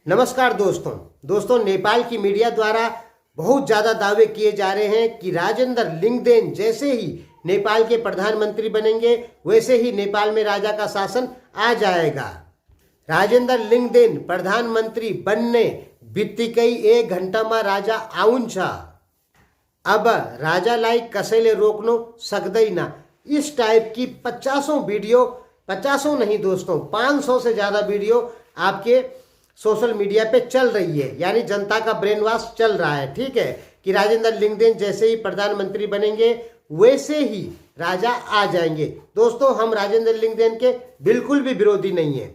नमस्कार दोस्तों नेपाल की मीडिया द्वारा बहुत ज़्यादा दावे किए जा रहे हैं कि राजेंद्र लिंगदेन जैसे ही नेपाल के प्रधानमंत्री बनेंगे वैसे ही नेपाल में राजा का शासन आ जाएगा। राजेंद्र लिंगदेन प्रधानमंत्री बनने बित्तिकै 1 घण्टामा राजा आउँछ। अब राजालाई कसैले रोक्नु सक्दैन। इस टाइप की 50 वीडियो, 50 नहीं दोस्तों, 500 से ज़्यादा वीडियो आपके सोशल मीडिया पे चल रही है, यानी जनता का ब्रेन वॉश चल रहा है। ठीक है कि राजेंद्र लिंगदेन जैसे ही प्रधानमंत्री बनेंगे वैसे ही राजा आ जाएंगे। दोस्तों, हम राजेंद्र लिंगदेन के बिल्कुल भी विरोधी नहीं है,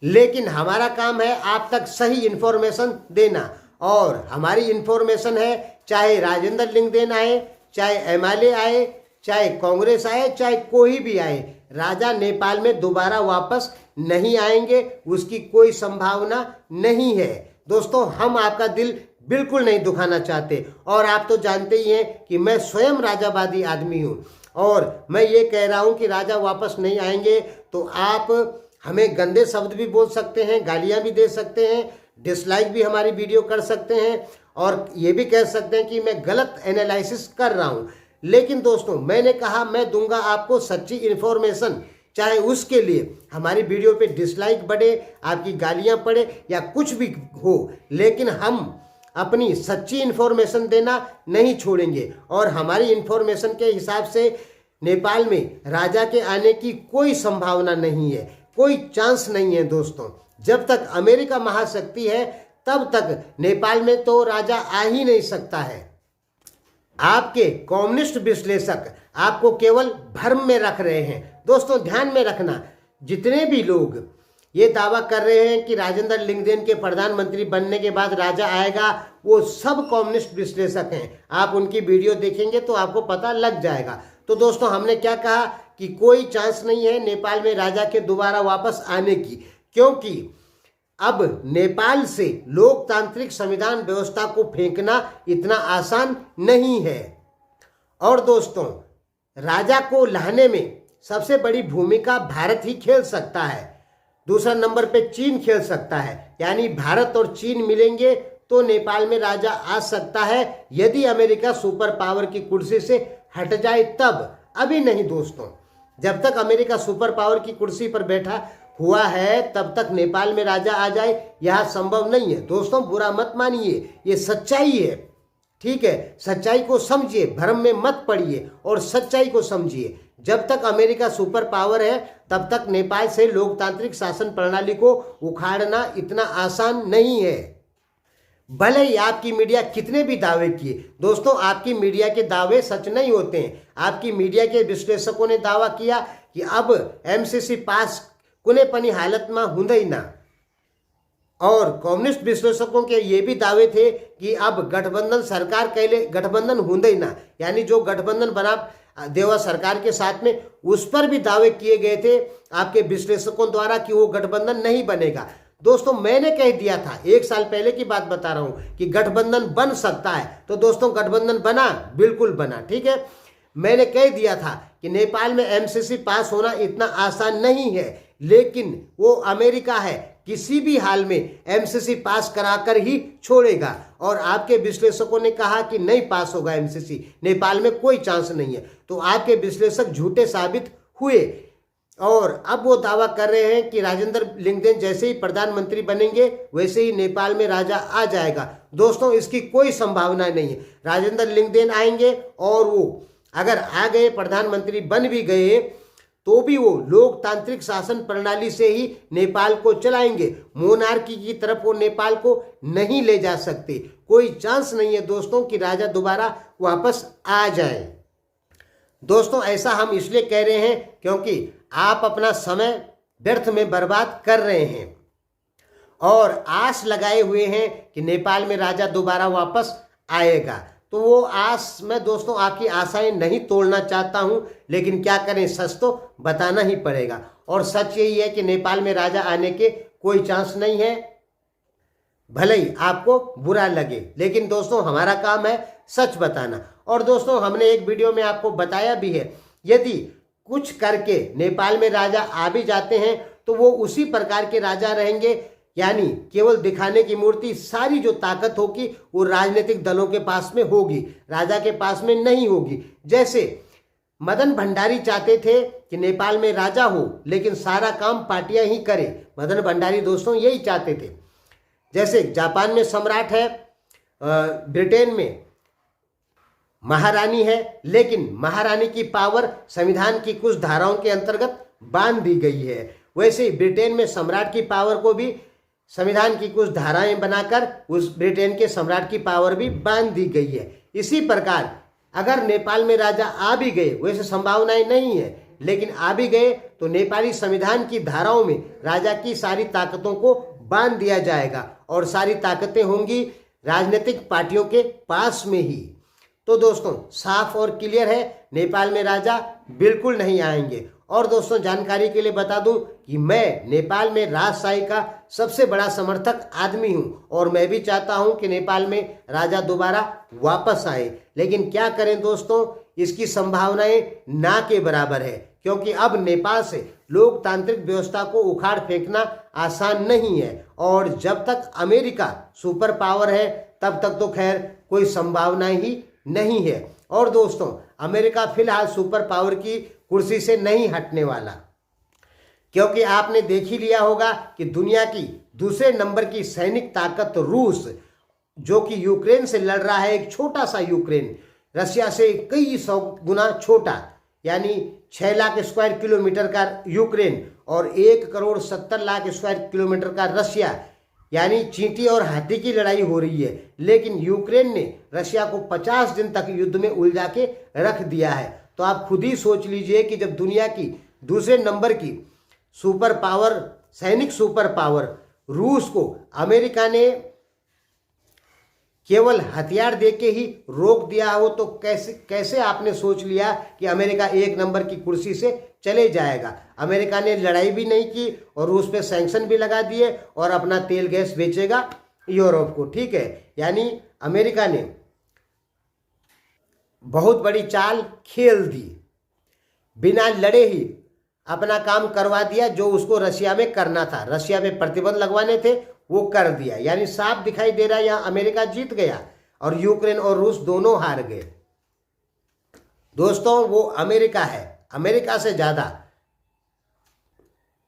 लेकिन हमारा काम है आप तक सही इंफॉर्मेशन देना। और हमारी इंफॉर्मेशन है, चाहे राजेंद्र लिंगदेन आए, चाहे एमएलए आए, चाहे कांग्रेस आए, चाहे कोई भी आए, राजा नेपाल में दोबारा वापस नहीं आएंगे, उसकी कोई संभावना नहीं है। दोस्तों, हम आपका दिल बिल्कुल नहीं दुखाना चाहते, और आप तो जानते ही हैं कि मैं स्वयं राजावादी आदमी हूं, और मैं ये कह रहा हूं कि राजा वापस नहीं आएंगे तो आप हमें गंदे शब्द भी बोल सकते हैं, गालियां भी दे सकते हैं, डिसलाइक भी हमारी वीडियो कर सकते हैं, और ये भी कह सकते हैं कि मैं गलत एनालिसिस कर रहा हूं। लेकिन दोस्तों, मैंने कहा मैं दूंगा आपको सच्ची इन्फॉर्मेशन, चाहे उसके लिए हमारी वीडियो पे डिसलाइक बढ़े, आपकी गालियां पड़े या कुछ भी हो, लेकिन हम अपनी सच्ची इन्फॉर्मेशन देना नहीं छोड़ेंगे। और हमारी इन्फॉर्मेशन के हिसाब से नेपाल में राजा के आने की कोई संभावना नहीं है, कोई चांस नहीं है। दोस्तों, जब तक अमेरिका महाशक्ति है तब तक नेपाल में तो राजा आ ही नहीं सकता है। आपके कम्युनिस्ट विश्लेषक आपको केवल भ्रम में रख रहे हैं। दोस्तों, ध्यान में रखना, जितने भी लोग ये दावा कर रहे हैं कि राजेंद्र लिंगदेन के प्रधानमंत्री बनने के बाद राजा आएगा, वो सब कम्युनिस्ट विश्लेषक हैं। आप उनकी वीडियो देखेंगे तो आपको पता लग जाएगा। तो दोस्तों, हमने क्या कहा कि कोई चांस नहीं है नेपाल में राजा के दोबारा वापस आने की, क्योंकि अब नेपाल से लोकतांत्रिक संविधान व्यवस्था को फेंकना इतना आसान नहीं है। और दोस्तों, राजा को लाने में सबसे बड़ी भूमिका भारत ही खेल सकता है। दूसरा नंबर पे चीन खेल सकता है, यानी भारत और चीन मिलेंगे तो नेपाल में राजा आ सकता है, यदि अमेरिका सुपर पावर की कुर्सी से हट जाए तब। अभी नहीं दोस्तों, जब तक अमेरिका सुपर पावर की कुर्सी पर बैठा हुआ है तब तक नेपाल में राजा आ जाए यह संभव नहीं है। दोस्तों, बुरा मत मानिए, ये सच्चाई है। ठीक है, सच्चाई को समझिए, भ्रम में मत पड़िए और सच्चाई को समझिए। जब तक अमेरिका सुपर पावर है तब तक नेपाल से लोकतांत्रिक शासन प्रणाली को उखाड़ना इतना आसान नहीं है। भले ही आपकी मीडिया कितने भी दावे किए, दोस्तों, आपकी मीडिया के दावे सच नहीं होते हैं। आपकी मीडिया के विश्लेषकों ने दावा किया कि अब एमसीसी पास कुनै पनि हालतमा हुँदैन, और कम्युनिस्ट विश्लेषकों के ये भी दावे थे कि अब गठबंधन सरकार कहिले गठबंधन हुँदैन, यानी जो गठबंधन बना देवा सरकार के साथ में, उस पर भी दावे किए गए थे आपके विश्लेषकों द्वारा कि वो गठबंधन नहीं बनेगा। दोस्तों, मैंने कह दिया था, 1 साल पहले की बात बता रहा हूं कि गठबंधन बन सकता है। तो दोस्तों, गठबंधन बना, बिल्कुल बना। ठीक है, मैंने कह दिया था कि नेपाल में एमसीसी पास होना इतना आसान नहीं है, लेकिन वो अमेरिका है, किसी भी हाल में एमसीसी पास कराकर ही छोड़ेगा। और आपके विश्लेषकों ने कहा कि नहीं पास होगा एमसीसी, नेपाल में कोई चांस नहीं है। तो आपके विश्लेषक झूठे साबित हुए, और अब वो दावा कर रहे हैं कि राजेंद्र लिंगदेन जैसे ही प्रधानमंत्री बनेंगे वैसे ही नेपाल में राजा आ जाएगा। दोस्तों, इसकी कोई संभावना नहीं है। राजेंद्र लिंगदेन आएंगे, और वो अगर आ गए, प्रधानमंत्री बन भी गए, तो भी वो लोकतांत्रिक शासन प्रणाली से ही नेपाल को चलाएंगे। मोनार्की की तरफ वो नेपाल को नहीं ले जा सकते। कोई चांस नहीं है दोस्तों कि राजा दोबारा वापस आ जाए। दोस्तों, ऐसा हम इसलिए कह रहे हैं क्योंकि आप अपना समय व्यर्थ में बर्बाद कर रहे हैं और आस लगाए हुए हैं कि नेपाल में राजा दोबारा वापस आएगा। तो वो आस, मैं दोस्तों आपकी आशाएं नहीं तोड़ना चाहता हूं, लेकिन क्या करें, सच तो बताना ही पड़ेगा। और सच यही है कि नेपाल में राजा आने के कोई चांस नहीं है, भले ही आपको बुरा लगे, लेकिन दोस्तों हमारा काम है सच बताना। और दोस्तों, हमने एक वीडियो में आपको बताया भी है, यदि कुछ करके नेपाल में राजा आ भी जाते हैं तो वो उसी प्रकार के राजा रहेंगे यानी केवल दिखाने की मूर्ति, सारी जो ताकत होगी वो राजनीतिक दलों के पास में होगी, राजा के पास में नहीं होगी। जैसे मदन भंडारी चाहते थे कि नेपाल में राजा हो, लेकिन सारा काम पार्टियां ही करे। मदन भंडारी दोस्तों यही चाहते थे। जैसे जापान में सम्राट है, ब्रिटेन में महारानी है, लेकिन महारानी की पावर संविधान की कुछ धाराओं के अंतर्गत बांध दी गई है। वैसे ही ब्रिटेन में सम्राट की पावर को भी संविधान की कुछ धाराएं बनाकर उस ब्रिटेन के सम्राट की पावर भी बांध दी गई है। इसी प्रकार अगर नेपाल में राजा आ भी गए, वैसे संभावनाएं नहीं है, लेकिन आ भी गए तो नेपाली संविधान की धाराओं में राजा की सारी ताकतों को बांध दिया जाएगा और सारी ताकतें होंगी राजनीतिक पार्टियों के पास में ही। तो दोस्तों साफ और क्लियर है, नेपाल में राजा बिल्कुल नहीं आएंगे। और दोस्तों जानकारी के लिए बता दूं कि मैं नेपाल में राजशाही का सबसे बड़ा समर्थक आदमी हूं और मैं भी चाहता हूं कि नेपाल में राजा दोबारा वापस आए। लेकिन क्या करें दोस्तों, इसकी संभावनाएं ना के बराबर है, क्योंकि अब नेपाल से लोकतांत्रिक व्यवस्था को उखाड़ फेंकना आसान नहीं है। और जब तक अमेरिका सुपर पावर है तब तक तो खैर कोई संभावना ही नहीं है। और दोस्तों अमेरिका फिलहाल सुपर पावर की कुर्सी से नहीं हटने वाला, क्योंकि आपने देख ही लिया होगा कि दुनिया की दूसरे नंबर की सैनिक ताकत रूस, जो कि यूक्रेन से लड़ रहा है, एक छोटा सा यूक्रेन, रशिया से कई 100 गुना छोटा, यानी 6 लाख स्क्वायर किलोमीटर का यूक्रेन और 1,70,00,000 स्क्वायर किलोमीटर का रशिया, यानी चींटी और हाथी की लड़ाई हो रही है। लेकिन यूक्रेन ने रशिया को 50 दिन तक युद्ध में उलझा के रख दिया है। तो आप खुद ही सोच लीजिए कि जब दुनिया की दूसरे नंबर की सुपर पावर, सैनिक सुपर पावर रूस को अमेरिका ने केवल हथियार देके ही रोक दिया हो, तो कैसे आपने सोच लिया कि अमेरिका 1 नंबर की कुर्सी से चले जाएगा। अमेरिका ने लड़ाई भी नहीं की और रूस पे सैंक्शन भी लगा दिए और अपना तेल गैस बेचेगा यूरोप को। ठीक है, यानी अमेरिका ने बहुत बड़ी चाल खेल दी, बिना लड़े ही अपना काम करवा दिया जो उसको रशिया में करना था। रशिया में प्रतिबंध लगवाने थे वो कर दिया, यानी साफ दिखाई दे रहा है यहाँ अमेरिका जीत गया और यूक्रेन और रूस दोनों हार गए। दोस्तों वो अमेरिका है, अमेरिका से ज्यादा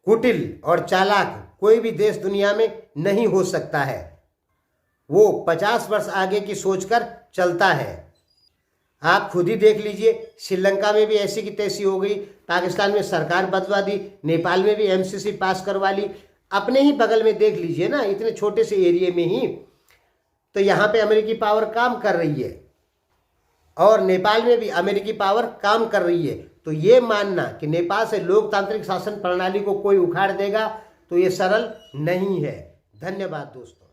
कुटिल और चालाक कोई भी देश दुनिया में नहीं हो सकता है। वो 50 वर्ष आगे की सोचकर चलता है। आप खुद ही देख लीजिए, श्रीलंका में भी ऐसी की तैसी हो गई, पाकिस्तान में सरकार बदलवा दी, नेपाल में भी एमसीसी पास करवा ली, अपने ही बगल में देख लीजिए ना, इतने छोटे से एरिया में ही। तो यहाँ पे अमेरिकी पावर काम कर रही है और नेपाल में भी अमेरिकी पावर काम कर रही है। तो ये मानना कि नेपाल से लोकतांत्रिक शासन प्रणाली को कोई उखाड़ देगा, तो ये सरल नहीं है। धन्यवाद दोस्तों।